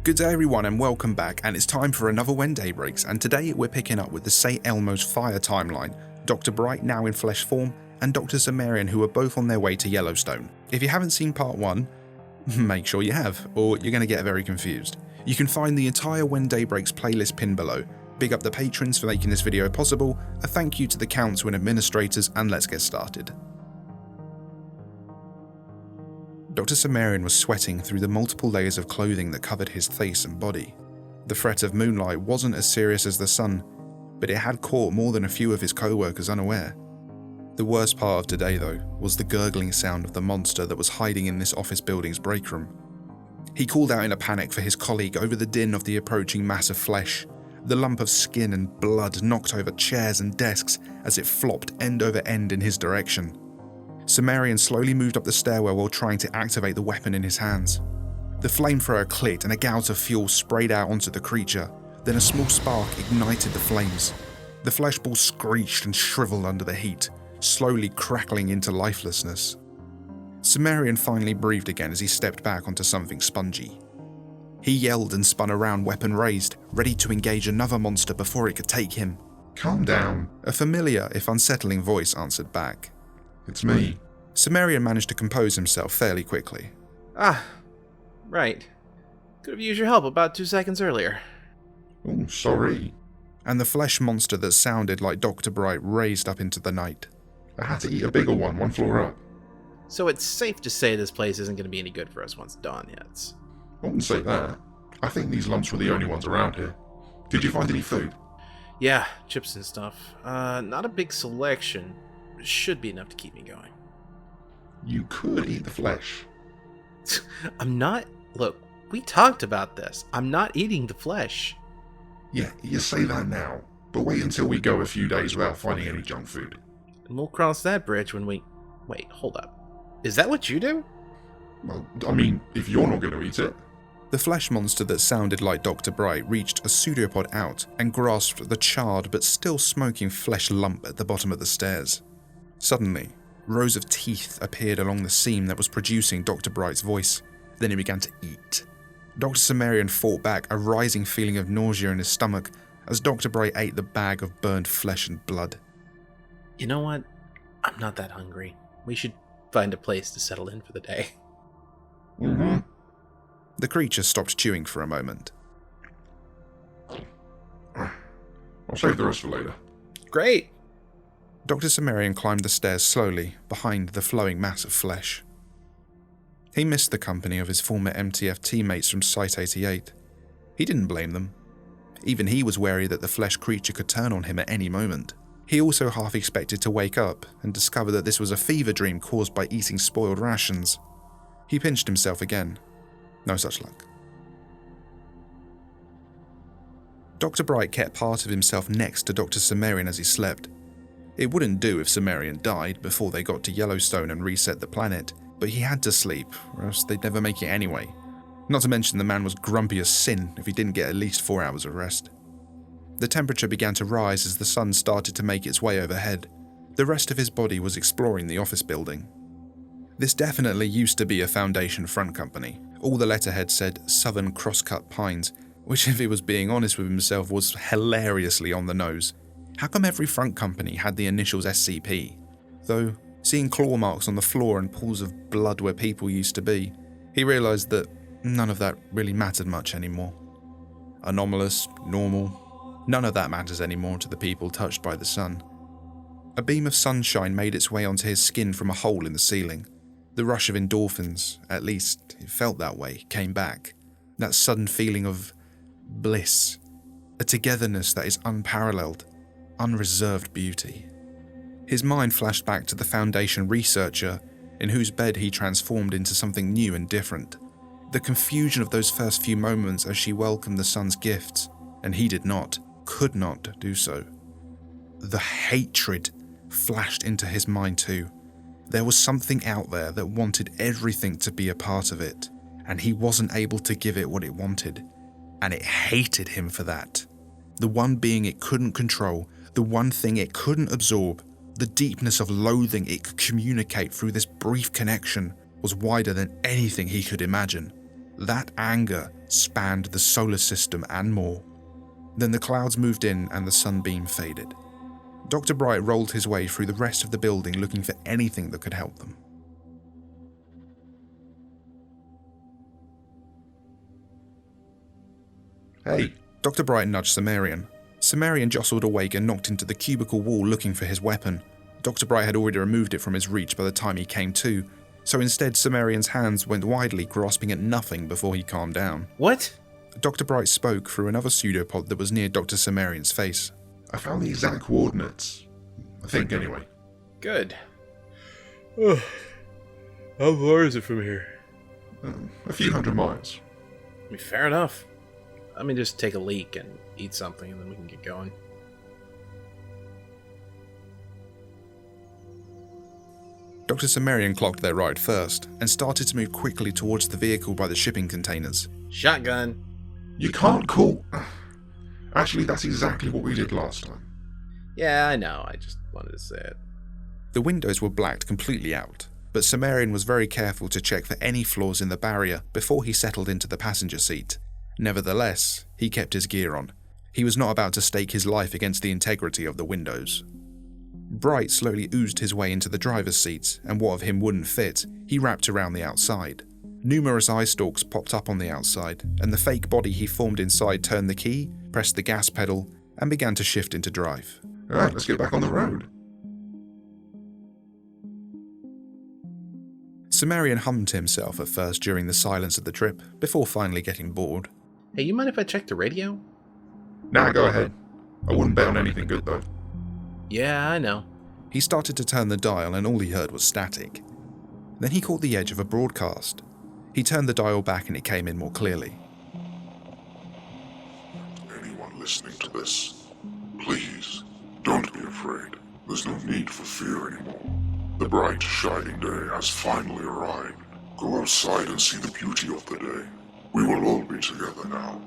Good day everyone and welcome back, and it's time for another When Day Breaks, and today we're picking up with the St. Elmo's fire timeline, Dr. Bright now in flesh form, and Dr. Cimmerian, who are both on their way to Yellowstone. If you haven't seen part 1, make sure you have, or you're going to get very confused. You can find the entire When Day Breaks playlist pinned below. Big up the patrons for making this video possible, a thank you to the council and administrators, and let's get started. Dr. Cimmerian was sweating through the multiple layers of clothing that covered his face and body. The threat of moonlight wasn't as serious as the sun, but it had caught more than a few of his co-workers unaware. The worst part of today, though, was the gurgling sound of the monster that was hiding in this office building's break room. He called out in a panic for his colleague over the din of the approaching mass of flesh. The lump of skin and blood knocked over chairs and desks as it flopped end over end in his direction. Cimmerian slowly moved up the stairwell while trying to activate the weapon in his hands. The flamethrower clicked and a gout of fuel sprayed out onto the creature, then a small spark ignited the flames. The flesh ball screeched and shriveled under the heat, slowly crackling into lifelessness. Cimmerian finally breathed again as he stepped back onto something spongy. He yelled and spun around, weapon raised, ready to engage another monster before it could take him. Calm down. A familiar, if unsettling voice answered back. It's me. Cimmerian managed to compose himself fairly quickly. Right. Could have used your help about 2 seconds earlier. Oh, sorry. And the flesh monster that sounded like Dr. Bright raised up into the night. I had to eat a bigger one floor up. So it's safe to say this place isn't going to be any good for us once done yet. I wouldn't say that. I think these lumps were the only ones around here. Did you find any food? Yeah, chips and stuff. Not a big selection. Should be enough to keep me going. You could eat the flesh. I'm not... Look, we talked about this. I'm not eating the flesh. Yeah, you say that now, but wait until we go a few days without finding any junk food. And we'll cross that bridge when we... Wait, hold up. Is that what you do? Well, I mean, if you're not going to eat it. The flesh monster that sounded like Dr. Bright reached a pseudopod out and grasped the charred but still smoking flesh lump at the bottom of the stairs. Suddenly, rows of teeth appeared along the seam that was producing Dr. Bright's voice. Then he began to eat. Dr. Cimmerian fought back, a rising feeling of nausea in his stomach as Dr. Bright ate the bag of burned flesh and blood. You know what? I'm not that hungry. We should find a place to settle in for the day. Mm-hmm. The creature stopped chewing for a moment. I'll save the rest for later. Great! Dr. Cimmerian climbed the stairs slowly, behind the flowing mass of flesh. He missed the company of his former MTF teammates from Site-88. He didn't blame them. Even he was wary that the flesh creature could turn on him at any moment. He also half expected to wake up and discover that this was a fever dream caused by eating spoiled rations. He pinched himself again. No such luck. Dr. Bright kept part of himself next to Dr. Cimmerian as he slept. It wouldn't do if Cimmerian died before they got to Yellowstone and reset the planet, but he had to sleep, or else they'd never make it anyway. Not to mention the man was grumpy as sin if he didn't get at least 4 hours of rest. The temperature began to rise as the sun started to make its way overhead. The rest of his body was exploring the office building. This definitely used to be a Foundation front company. All the letterhead said Southern Crosscut Pines, which, if he was being honest with himself, was hilariously on the nose. How come every front company had the initials SCP? Though, seeing claw marks on the floor and pools of blood where people used to be, he realised that none of that really mattered much anymore. Anomalous, normal, none of that matters anymore to the people touched by the sun. A beam of sunshine made its way onto his skin from a hole in the ceiling. The rush of endorphins, at least it felt that way, came back. That sudden feeling of bliss, a togetherness that is unparalleled, unreserved beauty. His mind flashed back to the Foundation researcher in whose bed he transformed into something new and different. The confusion of those first few moments as she welcomed the sun's gifts, and he did not, could not do so. The hatred flashed into his mind too. There was something out there that wanted everything to be a part of it, and he wasn't able to give it what it wanted, and it hated him for that. The one being it couldn't control, the one thing it couldn't absorb, the deepness of loathing it could communicate through this brief connection was wider than anything he could imagine. That anger spanned the solar system and more. Then the clouds moved in and the sunbeam faded. Dr. Bright rolled his way through the rest of the building looking for anything that could help them. Hey, Dr. Bright nudged Cimmerian. Cimmerian jostled awake and knocked into the cubicle wall looking for his weapon. Dr. Bright had already removed it from his reach by the time he came to, so instead Cimmerian's hands went widely, grasping at nothing before he calmed down. What? Dr. Bright spoke through another pseudopod that was near Dr. Cimmerian's face. I found the exact coordinates. I think, anyway. Good. Oh, how far is it from here? A few hundred miles. I mean, fair enough. Let me just take a leak and eat something, and then we can get going. Dr. Cimmerian clocked their ride first and started to move quickly towards the vehicle by the shipping containers. Shotgun. You can't call... Actually, that's exactly what we did last time. Yeah, I know. I just wanted to say it. The windows were blacked completely out, but Cimmerian was very careful to check for any flaws in the barrier before he settled into the passenger seat. Nevertheless, he kept his gear on. He was not about to stake his life against the integrity of the windows. Bright slowly oozed his way into the driver's seat, and what of him wouldn't fit, he wrapped around the outside. Numerous eye stalks popped up on the outside, and the fake body he formed inside turned the key, pressed the gas pedal, and began to shift into drive. Alright, let's get back on the road. Cimmerian hummed to himself at first during the silence of the trip, before finally getting bored. Hey, you mind if I check the radio? Nah, go ahead. I wouldn't bet on anything good, though. Yeah, I know. He started to turn the dial and all he heard was static. Then he caught the edge of a broadcast. He turned the dial back and it came in more clearly. Anyone listening to this, please, don't be afraid. There's no need for fear anymore. The bright, shining day has finally arrived. Go outside and see the beauty of the day. We will all be together now.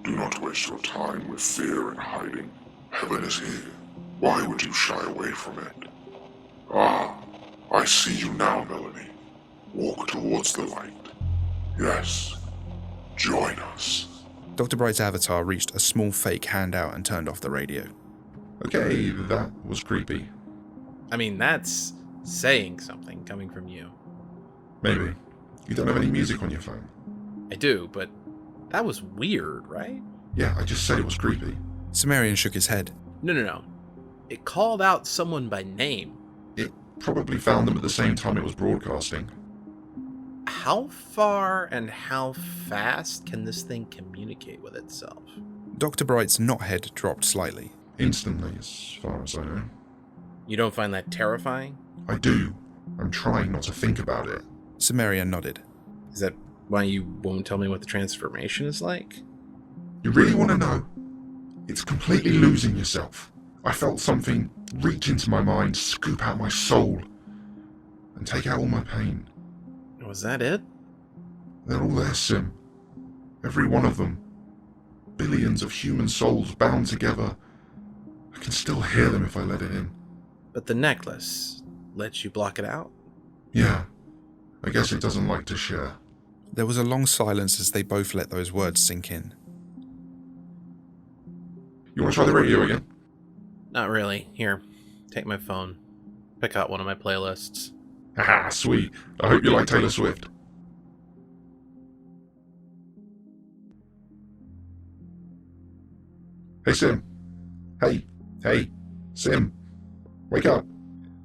Do not waste your time with fear and hiding. Heaven is here. Why would you shy away from it? Ah, I see you now, Melanie. Walk towards the light. Yes, join us. Dr. Bright's avatar reached a small fake hand out and turned off the radio. Okay, that was creepy. I mean, that's saying something coming from you. Maybe. You don't have any music on your phone? I do, but that was weird, right? Yeah, I just said it was creepy. Cimmerian shook his head. No. It called out someone by name. It probably found them at the same time it was broadcasting. How far and how fast can this thing communicate with itself? Dr. Bright's knot head dropped slightly. Instantly, as far as I know. You don't find that terrifying? I do. I'm trying not to think about it. Cimmerian nodded. Is that why you won't tell me what the transformation is like? You really want to know? It's completely losing yourself. I felt something reach into my mind, scoop out my soul, and take out all my pain. Was that it? They're all there, Sim. Every one of them. Billions of human souls bound together. I can still hear them if I let it in. But the necklace lets you block it out? Yeah. I guess it doesn't like to share. There was a long silence as they both let those words sink in. You want to try the radio again? Not really. Here, take my phone. Pick out one of my playlists. Haha, sweet. I hope you like Taylor Swift. Hey, Sim. Hey, Sim. Wake up.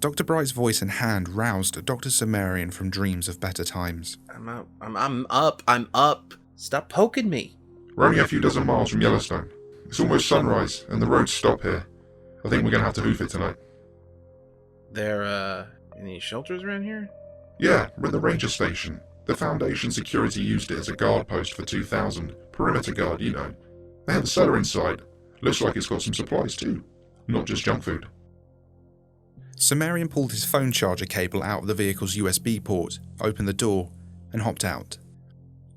Dr. Bright's voice and hand roused Dr. Cimmerian from dreams of better times. I'm up. Stop poking me. We're only a few dozen miles from Yellowstone. It's almost sunrise, and the roads stop here. I think we're going to have to hoof it tonight. There, any shelters around here? Yeah, we're at the ranger station. The Foundation security used it as a guard post for 2000. Perimeter guard, you know. They have a cellar inside. Looks like it's got some supplies too. Not just junk food. Cimmerian pulled his phone charger cable out of the vehicle's USB port, opened the door, and hopped out.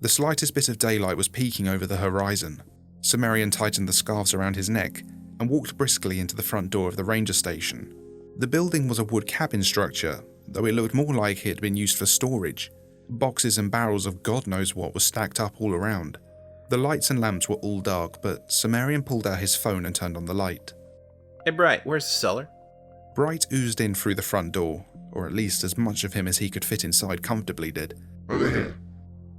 The slightest bit of daylight was peeking over the horizon. Cimmerian tightened the scarves around his neck and walked briskly into the front door of the ranger station. The building was a wood cabin structure, though it looked more like it had been used for storage. Boxes and barrels of God knows what were stacked up all around. The lights and lamps were all dark, but Cimmerian pulled out his phone and turned on the light. Hey, Bright, where's the cellar? Bright oozed in through the front door, or at least as much of him as he could fit inside comfortably did. Over here.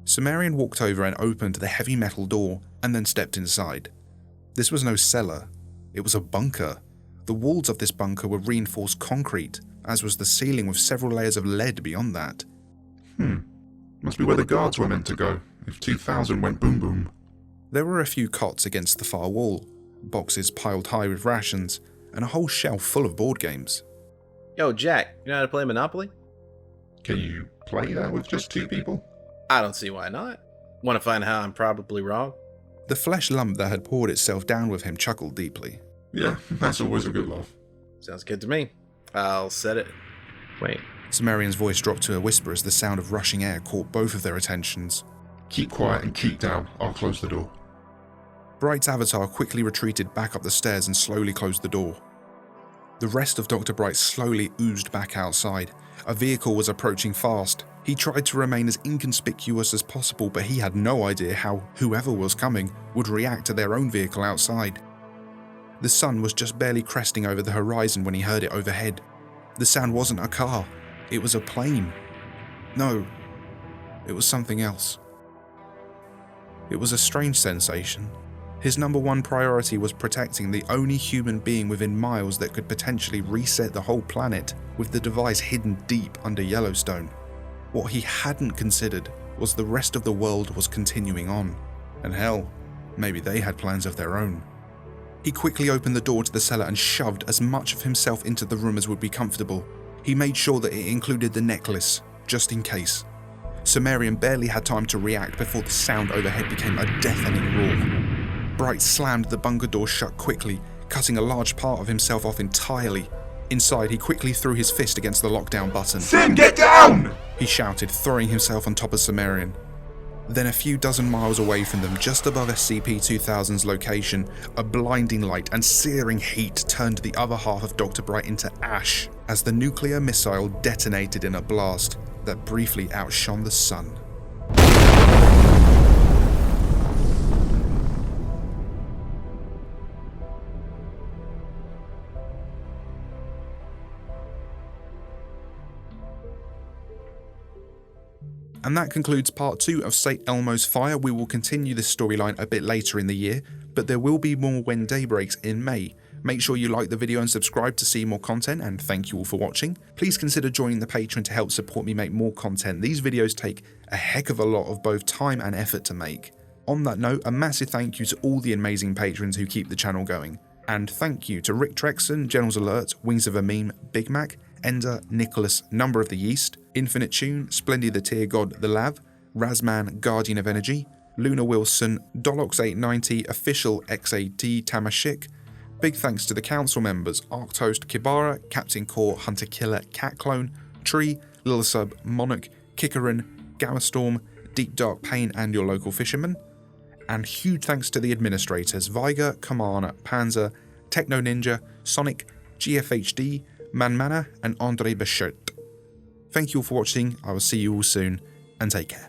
Cimmerian walked over and opened the heavy metal door and then stepped inside. This was no cellar. It was a bunker. The walls of this bunker were reinforced concrete, as was the ceiling with several layers of lead beyond that. Must be where the guards were meant to go, if 2000 went boom boom. There were a few cots against the far wall, boxes piled high with rations, and a whole shelf full of board games. Yo, Jack, you know how to play Monopoly? Can you play that with just 2 people? I don't see why not. Want to find how I'm probably wrong? The flesh lump that had poured itself down with him chuckled deeply. Yeah, that's always a good laugh. Sounds good to me. I'll set it. Wait. Cimmerian's voice dropped to a whisper as the sound of rushing air caught both of their attentions. Keep quiet and keep down. I'll close the door. Bright's avatar quickly retreated back up the stairs and slowly closed the door. The rest of Dr. Bright slowly oozed back outside. A vehicle was approaching fast. He tried to remain as inconspicuous as possible, but he had no idea how whoever was coming would react to their own vehicle outside. The sun was just barely cresting over the horizon when he heard it overhead. The sound wasn't a car. It was a plane. No, it was something else. It was a strange sensation. His number one priority was protecting the only human being within miles that could potentially reset the whole planet with the device hidden deep under Yellowstone. What he hadn't considered was the rest of the world was continuing on. And hell, maybe they had plans of their own. He quickly opened the door to the cellar and shoved as much of himself into the room as would be comfortable. He made sure that it included the necklace, just in case. Cimmerian barely had time to react before the sound overhead became a deafening roar. Bright slammed the bunker door shut quickly, cutting a large part of himself off entirely. Inside, he quickly threw his fist against the lockdown button. Sim, get down! He shouted, throwing himself on top of Cimmerian. Then a few dozen miles away from them, just above SCP-001's location, a blinding light and searing heat turned the other half of Dr. Bright into ash as the nuclear missile detonated in a blast that briefly outshone the sun. And that concludes part 2 of St. Elmo's Fire. We will continue this storyline a bit later in the year, but there will be more When Day Breaks in May. Make sure you like the video and subscribe to see more content, and thank you all for watching. Please consider joining the Patreon to help support me make more content. These videos take a heck of a lot of both time and effort to make. On that note, a massive thank you to all the amazing patrons who keep the channel going. And thank you to Rick Trexon, Generals Alert, Wings of a Meme, Big Mac, Ender, Nicholas, Number of the Yeast, Infinite Tune, Splendy the Tier God, The Lav, Razman, Guardian of Energy, Luna Wilson, Dolox890, Official XAT Tamashik. Big thanks to the council members, Arctoast, Kibara, Captain Core, Hunter Killer, Cat Clone, Tree, Lil Sub, Monarch, Kikarin, Gamma Storm, Deep Dark Pain, and your local fisherman. And huge thanks to the administrators, Viger, Kamana, Panzer, Techno Ninja, Sonic, GFHD, Manmana, and Andre Bechert. Thank you all for watching, I will see you all soon, and take care.